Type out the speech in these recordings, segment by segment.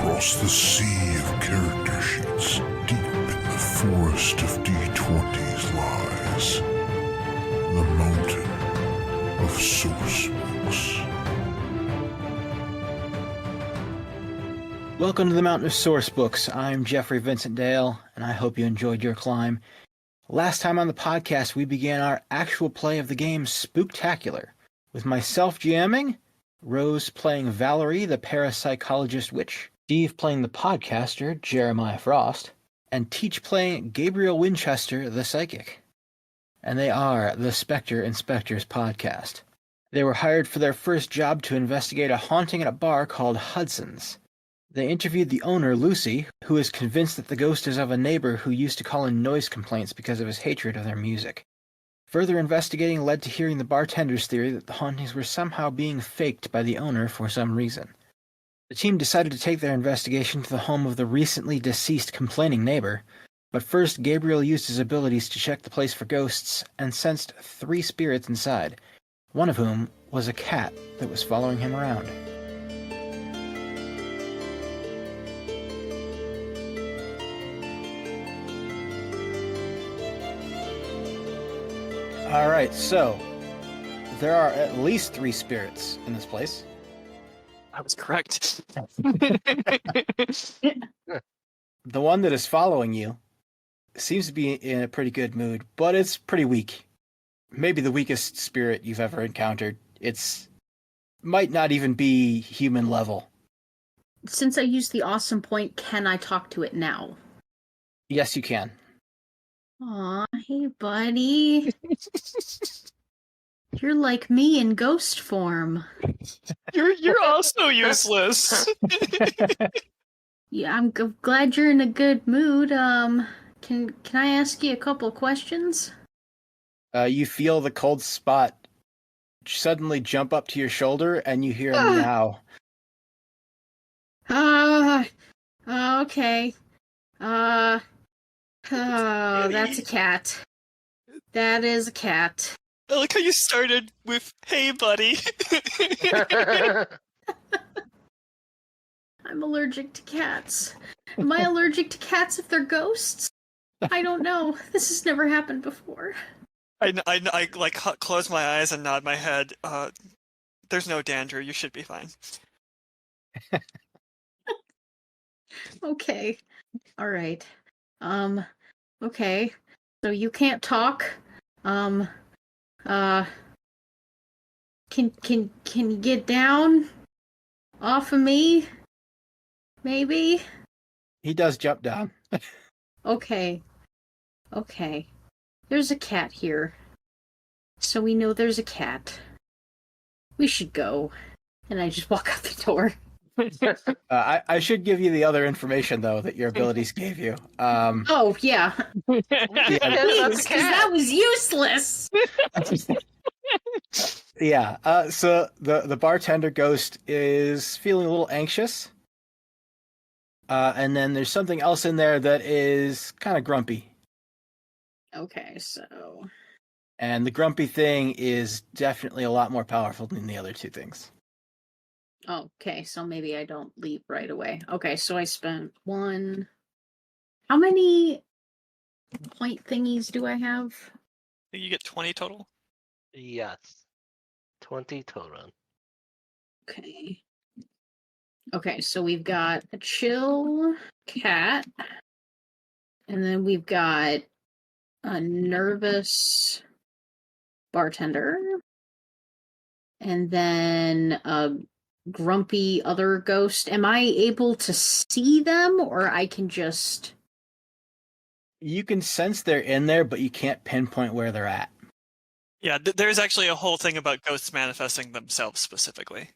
across the sea of character sheets, deep in the forest of D20s lies the mountain of source books. Welcome to the Mountain of Source Books. I'm Jeffrey Vincent Dale, and I hope you enjoyed your climb. Last time on the podcast, we began our actual play of the game Spooktacular, with myself GMing, Rose playing Valerie, the parapsychologist witch, Steve playing the podcaster, Jeremiah Frost, and Teach playing Gabriel Winchester, the psychic. And they are the Spectre Inspectors podcast. They were hired for their first job to investigate a haunting at a bar called Hudson's. They interviewed the owner, Lucy, who is convinced that the ghost is of a neighbor who used to call in noise complaints because of his hatred of their music. Further investigating led to hearing the bartender's theory that the hauntings were somehow being faked by the owner for some reason. The team decided to take their investigation to the home of the recently deceased complaining neighbor, but first Gabriel used his abilities to check the place for ghosts and sensed 3 spirits inside, one of whom was a cat that was following him around. Alright, so there are at least 3 spirits in this place. I was correct. The one that is following you seems to be in a pretty good mood, but it's pretty weak. Maybe the weakest spirit you've ever encountered. It's might not even be human level. Since I used the awesome point, can I talk to it now? Yes, you can. Aw, hey buddy. You're like me in ghost form. You're also useless. Yeah, I'm glad you're in a good mood. Can I ask you a couple questions? You feel the cold spot suddenly jump up to your shoulder, and you hear a meow. Okay. Oh, that's a cat. That is a cat. I like how you started with, "Hey, buddy." I'm allergic to cats. Am I allergic to cats if they're ghosts? I don't know. This has never happened before. I like close my eyes and nod my head. There's no danger. You should be fine. Okay. All right. Okay. So you can't talk. Can you get down off of me? Maybe? He does jump down. Okay. Okay. There's a cat here. So we know there's a cat. We should go. And I just walk out the door. I should give you the other information, though, that your abilities gave you. Oh, yeah. Yeah. Please, because that was useless! Yeah, so the bartender ghost is feeling a little anxious. And then there's something else in there that is kind of grumpy. Okay, so... And the grumpy thing is definitely a lot more powerful than the other 2 things. Okay, so maybe I don't leave right away. Okay, so I spent 1... How many point thingies do I have? You get 20 total. Yes. 20 total. Okay. Okay, so we've got a chill cat. And then we've got a nervous bartender. And then a grumpy other ghost. Am I able to see them, or I can just... You can sense they're in there, but you can't pinpoint where they're at. Yeah, there's actually a whole thing about ghosts manifesting themselves specifically.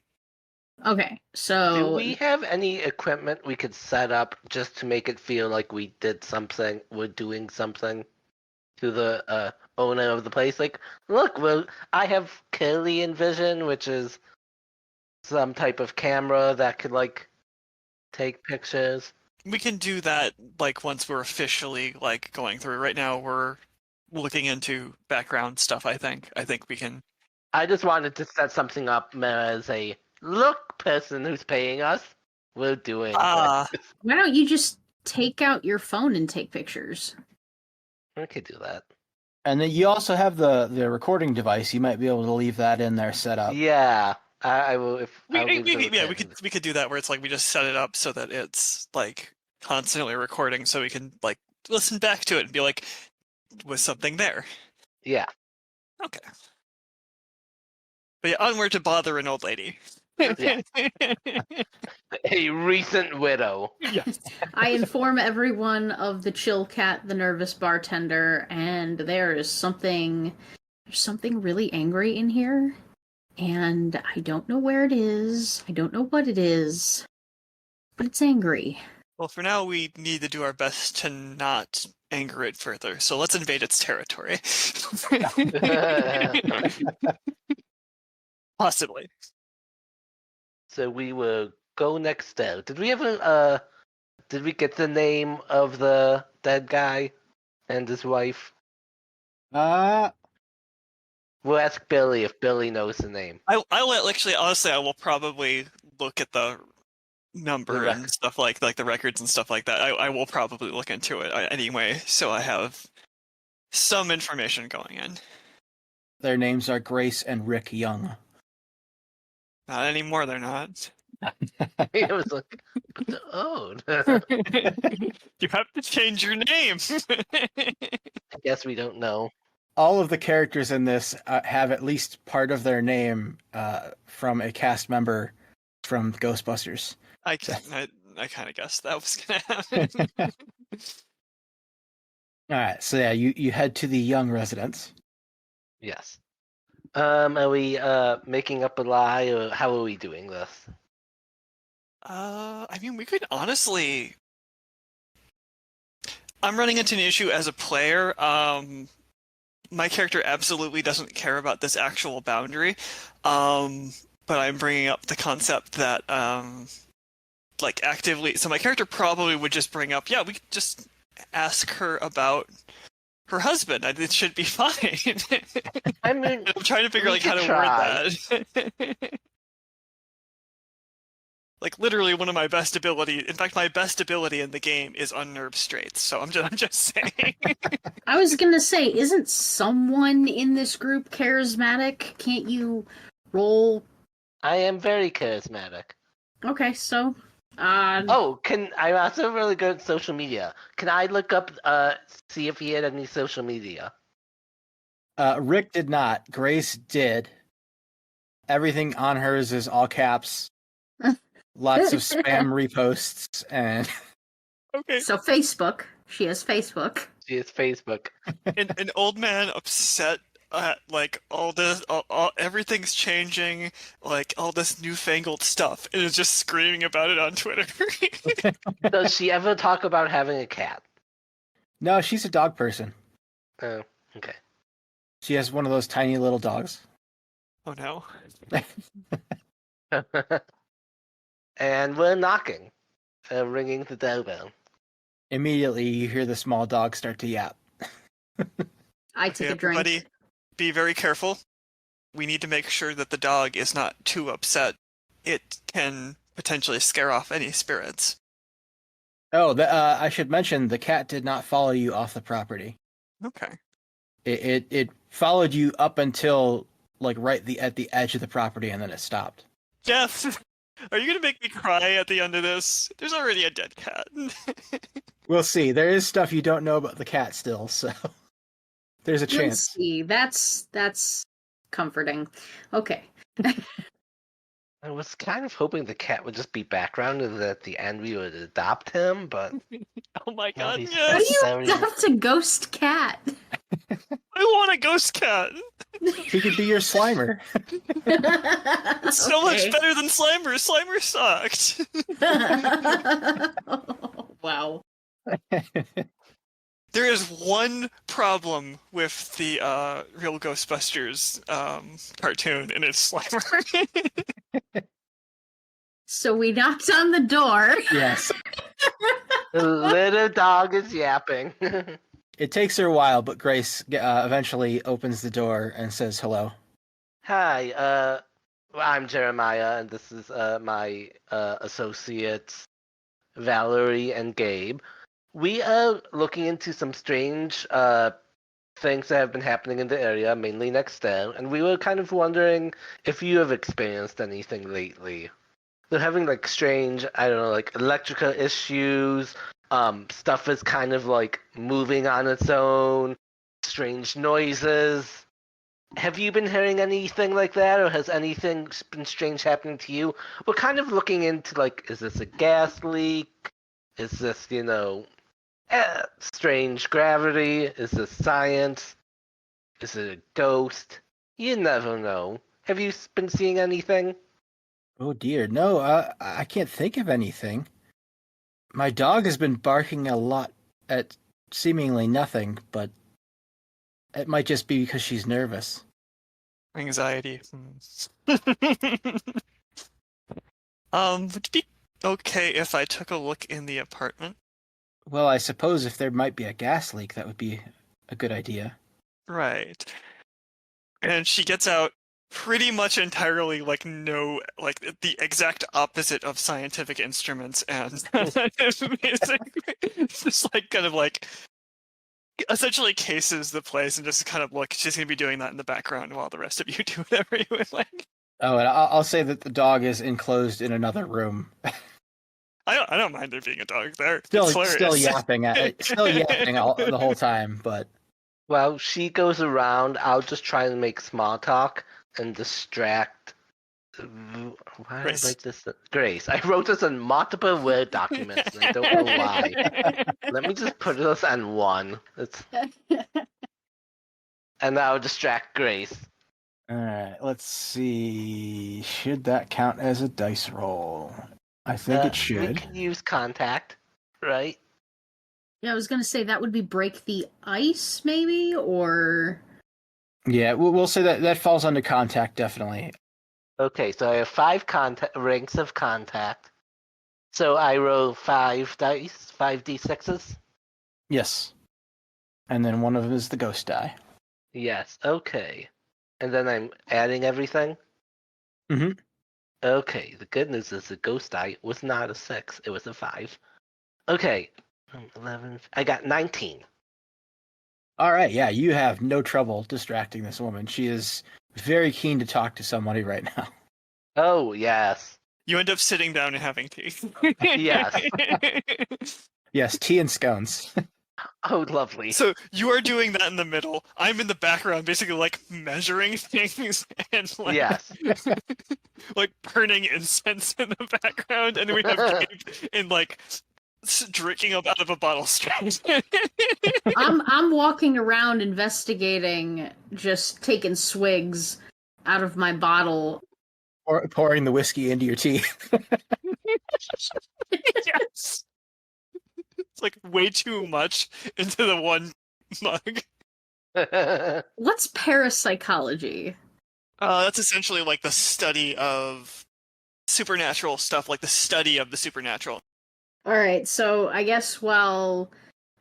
Okay, so... Do we have any equipment we could set up just to make it feel like we did something, we're doing something to the owner of the place? Like, look, well, I have Kirlian vision, which is some type of camera that could, like, take pictures. We can do that, like, once we're officially, like, going through. Right now, we're looking into background stuff, I think. I think we can... I just wanted to set something up as a look person who's paying us. we're doing. Ah, Why don't you just take out your phone and take pictures? We could do that. And then you also have the recording device. You might be able to leave that in there set up. Yeah, I will. If I'll leave the yeah, recording. we could do that where it's like we just set it up so that it's like constantly recording, so we can like listen back to it and be like, was something there? Yeah. Okay. But yeah, onward to bother an old lady. Yeah. A recent widow. Yes. I inform everyone of the chill cat, the nervous bartender, and there's something really angry in here, and I don't know where it is. I don't know what it is, but it's angry. Well, for now, we need to do our best to not anger it further. So let's invade its territory. Possibly. So we will go next door. Did we did we get the name of the dead guy and his wife? Uh, We'll ask Billy if Billy knows the name. I will actually, honestly, I will probably look at the number The and stuff like the records and stuff like that. I will probably look into it anyway, so I have some information going in. their names are Grace and Rick Young. Not anymore, they're not. It was like, oh, You have to change your name. I guess we don't know. All of the characters in this have at least part of their name from a cast member from Ghostbusters. I kind of guessed that was gonna happen. All right, so yeah, you head to the Young residence. Yes. Are we making up a lie, or how are we doing this? I mean, we could honestly. I'm running into an issue as a player. My character absolutely doesn't care about this actual boundary, but I'm bringing up the concept that, like, actively. So my character probably would just bring up, yeah, we could just ask her about her husband. It should be fine. I mean, I'm trying to figure we like how could to try. word that. Like literally one of my best ability. In fact, my best ability in the game is unnerved straights. So I'm just saying. I was gonna say, isn't someone in this group charismatic? Can't you roll? I am very charismatic. Okay, so Oh, I'm also really good at social media. Can I look up, see if he had any social media? Rick did not. Grace did. Everything on hers is all caps. Lots of spam reposts and Okay. so Facebook. She has Facebook. See his Facebook. An old man upset at like all this, everything's changing, like all this newfangled stuff, and is just screaming about it on Twitter. Does she ever talk about having a cat? no, she's a dog person. Oh, okay. She has one of those tiny little dogs. Oh no. And we're knocking, ringing the doorbell. Immediately, you hear the small dog start to yap. I take a drink. Everybody, be very careful. We need to make sure that the dog is not too upset. It can potentially scare off any spirits. Oh, I should mention the cat did not follow you off the property. Okay. It followed you up until like at the edge of the property, and then it stopped. Jeff, are you gonna make me cry at the end of this? There's already a dead cat. We'll see. There is stuff you don't know about the cat still, so there's a We'll chance. see. That's comforting. Okay. I was kind of hoping the cat would just be background and that at the end we would adopt him, but Oh my god, he's- How do yes! you adopt a ghost cat? I want a ghost cat! He could be your Slimer. It's so much better than Slimer! Slimer sucked! Wow. There is one problem with the Real Ghostbusters cartoon, and it's Slimer. So we knocked on the door. Yes. the little dog is yapping. It takes her a while, but Grace eventually opens the door and says hello. Hi, I'm Jeremiah, and this is my associates, Valerie and Gabe. We are looking into some strange things that have been happening in the area, mainly next door, and we were kind of wondering if you have experienced anything lately. They're having like strange, I don't know, like electrical issues. Stuff is kind of like moving on its own. Strange noises. Have you been hearing anything like that, or has anything been strange happening to you? We're kind of looking into like, is this a gas leak? Is this, strange gravity? Is this science? Is it a ghost? You never know. Have you been seeing anything? Oh dear, no, I can't think of anything. My dog has been barking a lot at seemingly nothing, but it might just be because she's nervous. Anxiety. Would it be okay if I took a look in the apartment? Well, I suppose if there might be a gas leak, that would be a good idea. Right. And she gets out pretty much entirely like the exact opposite of scientific instruments, and it's just like kind of like essentially cases the place and just kind of look. She's gonna be doing that in the background while the rest of you do whatever you would like. Oh, and I'll say that the dog is enclosed in another room. I don't mind there being a dog there. Still It's hilarious. still yapping the whole time, but While she goes around, I'll just try and make small talk and distract. Why did Grace. I write this? Grace. I wrote this in multiple Word documents, and I don't know why. Let me just put this on one. And I'll distract Grace. all right. Let's see. Should that count as a dice roll? I think it We should. can use contact, right? Yeah, I was gonna say that would be break the ice, maybe, or Yeah, we'll say that falls under contact definitely. Okay, so I have 5 ranks of contact. So I roll 5 dice, 5d6s? Yes. And then one of them is the ghost die. Yes, okay. And then I'm adding everything? Mhm. Okay, the good news is the ghost die was not a 6, it was a 5. Okay, 11, I got 19. All right, yeah, you have no trouble distracting this woman. She is very keen to talk to somebody right now. Oh, yes. You end up sitting down and having tea. Yes. Yes, tea and scones. Oh, lovely. So you are doing that in the middle. I'm in the background, basically like measuring things and like Yes. like burning incense in the background, and then we have Gabe in like drinking up out of a bottle straight. I'm walking around investigating, just taking swigs out of my bottle. Or pouring the whiskey into your tea. Yes, it's like way too much into the one mug. What's parapsychology? That's essentially like the study of supernatural stuff, like the study of the supernatural. All right, so I guess while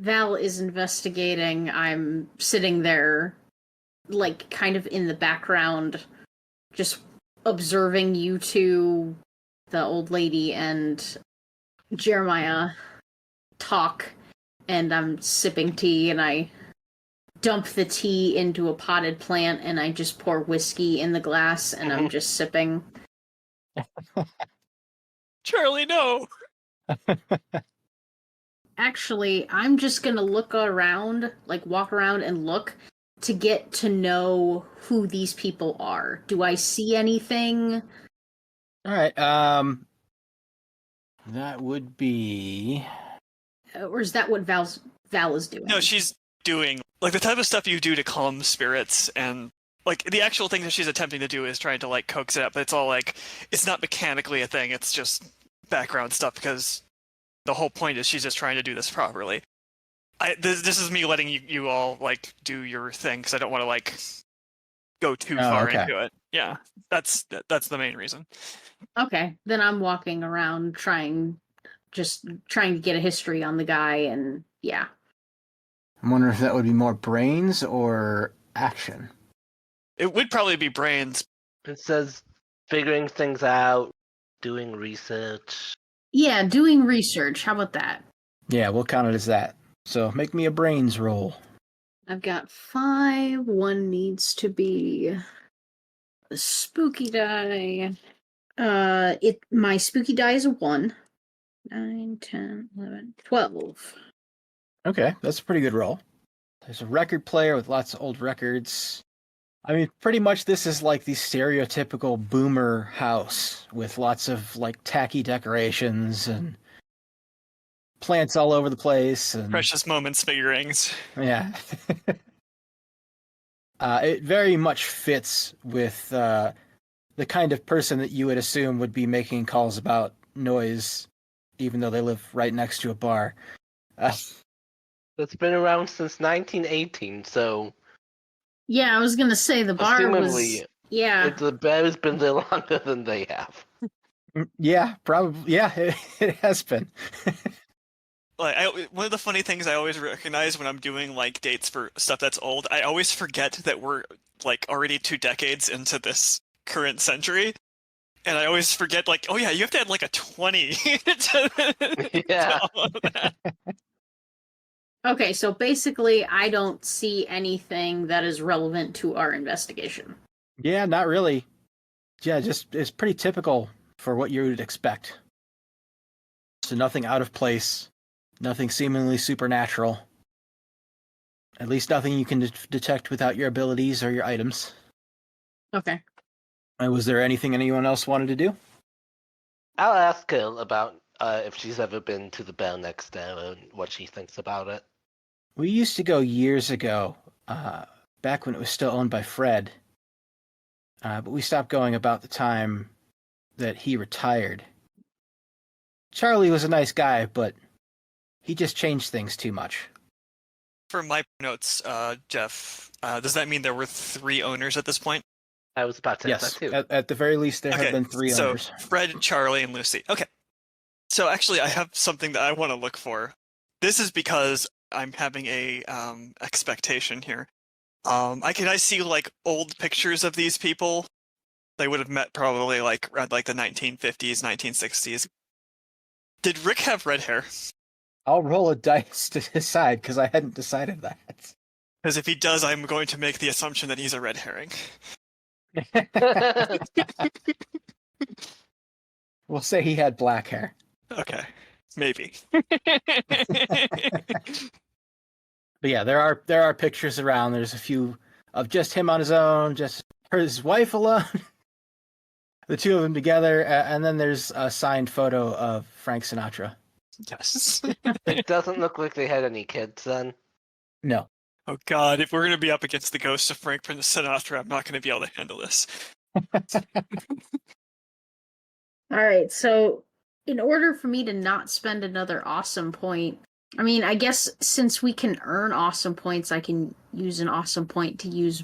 Val is investigating, I'm sitting there, like, kind of in the background, just observing you two, the old lady and Jeremiah, talk, and I'm sipping tea, and I dump the tea into a potted plant, and I just pour whiskey in the glass, and I'm just sipping. Charlie, no. Actually, I'm just gonna look around, like walk around and look to get to know who these people are. Do I see anything? All right, that would be... Or is that what Val is doing? No, she's doing like the type of stuff you do to calm spirits, and like the actual thing that she's attempting to do is trying to like coax it up, but it's all like it's not mechanically a thing, it's just background stuff because the whole point is she's just trying to do this properly. This is me letting you all like do your thing because I don't want to like go too far okay. into it. Yeah, that's the main reason. Okay, then I'm walking around trying to get a history on the guy, and yeah. I'm wondering if that would be more brains or action. It would probably be brains. It says figuring things out, doing research. Yeah, doing research. How about that? Yeah, we'll count it as that. So make me a brains roll. I've got 5. One needs to be a spooky die. My spooky die is a 1. 9, 10, 11, 12. Okay, that's a pretty good roll. There's a record player with lots of old records. I mean, pretty much this is like the stereotypical boomer house with lots of like tacky decorations and plants all over the place. And Precious Moments figurines. yeah. It very much fits with the kind of person that you would assume would be making calls about noise, even though they live right next to a bar. It's been around since 1918, so Yeah, I was gonna say the bar was. assumably Yeah. the bar's been there longer than they have. Yeah, probably. Yeah, it has been. One of the funny things I always recognize when I'm doing like dates for stuff that's old, I always forget that we're like already 2 decades into this current century, and I always forget like, oh yeah, you have to add like a 20 Yeah. to all of that. Okay, so basically, I don't see anything that is relevant to our investigation. Yeah, not really. Yeah, just it's pretty typical for what you would expect. So nothing out of place, nothing seemingly supernatural. At least nothing you can detect without your abilities or your items. Okay. Was there anything anyone else wanted to do? I'll ask her about if she's ever been to the bar next door and what she thinks about it. We used to go years ago, back when it was still owned by Fred. But we stopped going about the time that he retired. Charlie was a nice guy, but he just changed things too much. For my notes, Jeff, does that mean there were 3 owners at this point? I was about to say Yes, that too. at the very least, there have been 3 owners. So Fred, Charlie, and Lucy. Okay. So actually, I have something that I want to look for. This is because I'm having a expectation here. I see like old pictures of these people. They would have met probably like around like the 1950s, 1960s. Did Rick have red hair? I'll roll a dice to decide, because I hadn't decided that. Because if he does, I'm going to make the assumption that he's a red herring. We'll say he had black hair. Okay, maybe. But yeah, there are pictures around. There's a few of just him on his own, just his wife alone, the 2 of them together, and then there's a signed photo of Frank Sinatra. Yes. It doesn't look like they had any kids then. No. Oh God, if we're going to be up against the ghost of Frank Sinatra, I'm not going to be able to handle this. All right, so in order for me to not spend another awesome point, I mean, I guess since we can earn awesome points, I can use an awesome point to use.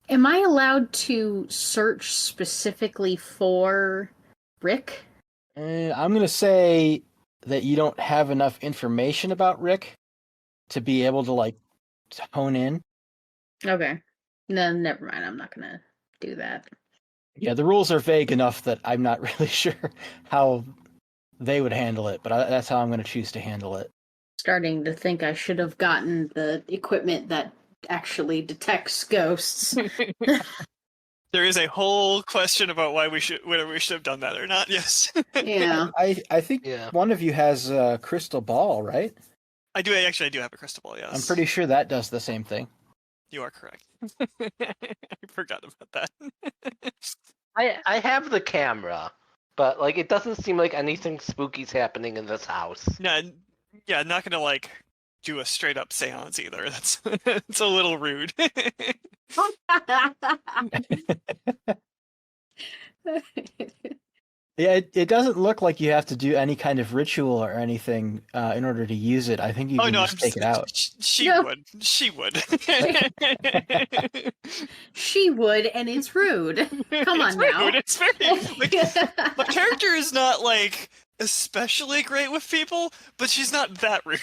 Am I allowed to search specifically for Rick? I'm going to say that you don't have enough information about Rick to be able to, like, hone in. Okay. No, never mind. I'm not going to do that. Yeah, the rules are vague enough that I'm not really sure how they would handle it, but that's how I'm going to choose to handle it. Starting to think I should have gotten the equipment that actually detects ghosts. There is a whole question about whether we should have done that or not. Yes. Yeah. I think one of you has a crystal ball, right? I do have a crystal ball, yes. I'm pretty sure that does the same thing. You are correct. I forgot about that. I have the camera, but like it doesn't seem like anything spooky's happening in this house. No, yeah, not gonna like do a straight up seance either. That's it's a little rude. Yeah, it doesn't look like you have to do any kind of ritual or anything in order to use it. I think you can just take it out. She No. would. She would. She would, and it's rude. Come It's on now. rude. It's very like, my character is not like especially great with people, but she's not that rude.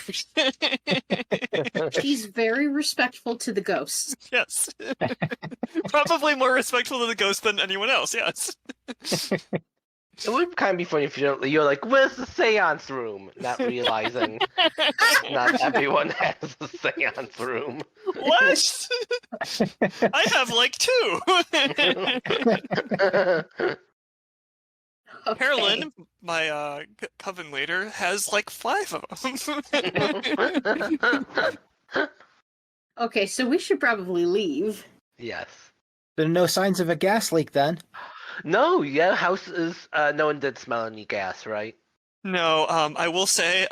She's very respectful to the ghosts. Yes. Probably more respectful to the ghost than anyone else, yes. It would kind of be funny if you're like, where's the seance room? Not realizing not everyone has a seance room. What? I have like 2. Okay. Carolyn, my coven leader, has like 5 of them. Okay, so we should probably leave. Yes. There are no signs of a gas leak then. No, yeah, house is, no one did smell any gas, right? No, I will say,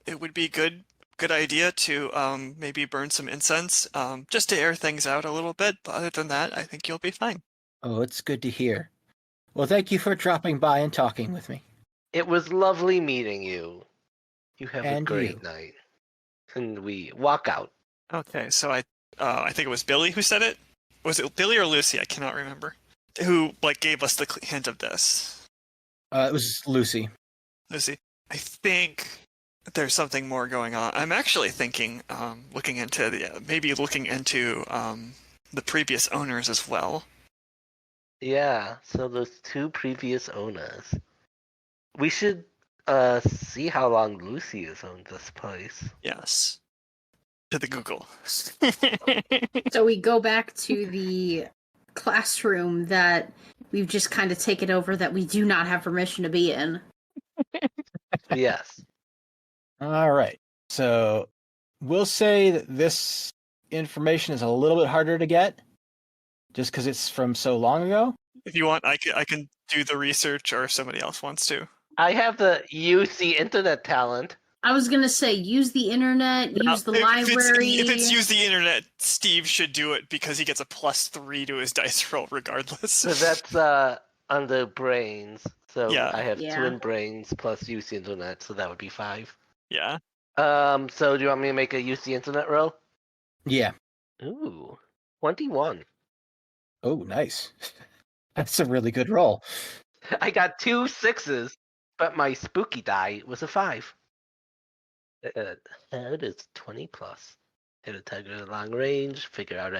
it would be good idea to maybe burn some incense, just to air things out a little bit. But other than that, I think you'll be fine. Oh, it's good to hear. Well, thank you for dropping by and talking with me. It was lovely meeting you. You have And a great you. night. And we walk out. Okay, so I think it was Billy who said it. Was it Billy or Lucy? I cannot remember. Who gave us the hint of this? It was Lucy. Lucy. I think there's something more going on. I'm actually thinking, looking into the previous owners as well. Yeah, so those 2 previous owners. We should see how long Lucy has owned this place. Yes. To the Google. So we go back to the classroom that we've just kind of taken over that we do not have permission to be in. Yes. All right. So we'll say that this information is a little bit harder to get just because it's from so long ago. If you want, I can do the research, or if somebody else wants to. I have the UC internet talent. I was gonna say, use the internet, use the library. If it's use the internet, Steve should do it because he gets a +3 to his dice roll regardless. So that's under brains. So Yeah. I have 2 Yeah. in brains plus UC internet, so that would be 5. Yeah. So do you want me to make a UC internet roll? Yeah. Ooh, 21. Oh, nice. That's a really good roll. I got 2 6s, but my spooky die was a 5. It is 20 plus. Hit a target at long range, figure out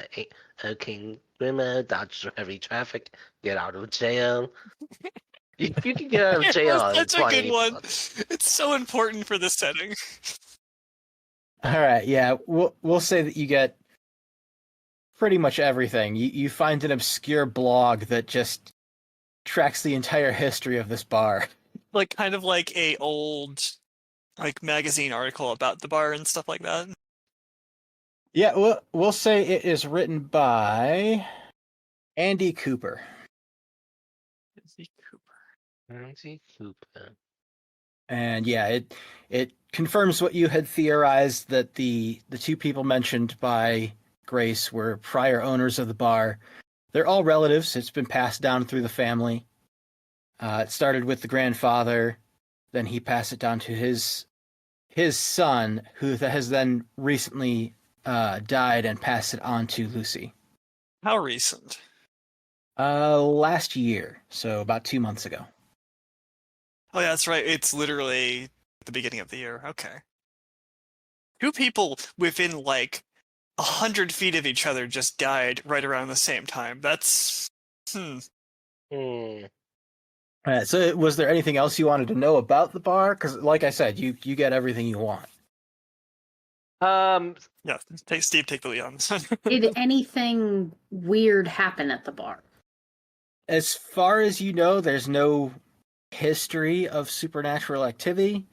a King Grimmer, dodge heavy traffic, get out of jail. If you can get out of jail, That's it's a good 20 one. plus. It's so important for this setting. All right. Yeah. We'll say that you get pretty much everything. You find an obscure blog that just tracks the entire history of this bar. Kind of like a old magazine article about the bar and stuff like that. Yeah, we'll say it is written by Andy Cooper. Nancy Cooper. And yeah, it confirms what you had theorized, that the 2 people mentioned by Grace were prior owners of the bar. They're all relatives. It's been passed down through the family. It started with the grandfather, then he passed it down to his son, who has then recently died and passed it on to Lucy. How recent? Last year, so about 2 months ago. Oh yeah, that's right. It's literally the beginning of the year. Okay. 2 people within 100 feet of each other just died right around the same time. That's All right, so was there anything else you wanted to know about the bar? Because, like I said, you get everything you want. Yeah, Steve, take the lead on this one. Did anything weird happen at the bar? As far as you know, there's no history of supernatural activity.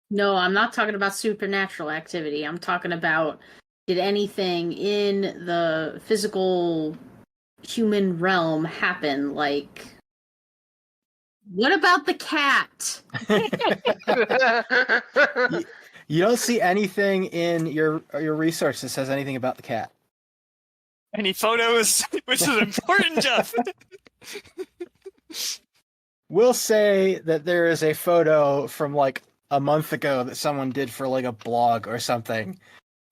No, I'm not talking about supernatural activity. I'm talking about, did anything in the physical human realm happen? What about the cat? You don't see anything in your research that says anything about the cat. Any photos? Which is important, Jeff. We'll say that there is a photo from a month ago that someone did for a blog or something,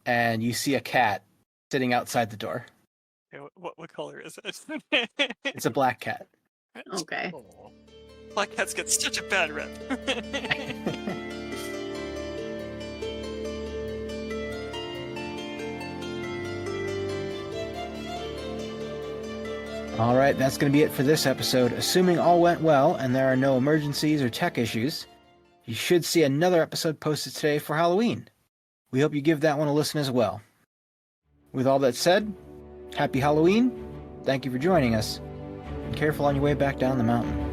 and you see a cat sitting outside the door. Okay, what color is it? It's a black cat. Okay. Black cats get such a bad rep. All right, that's going to be it for this episode. Assuming all went well and there are no emergencies or tech issues, you should see another episode posted today for Halloween. We hope you give that one a listen as well. With all that said, happy Halloween, thank you for joining us, and careful on your way back down the mountain.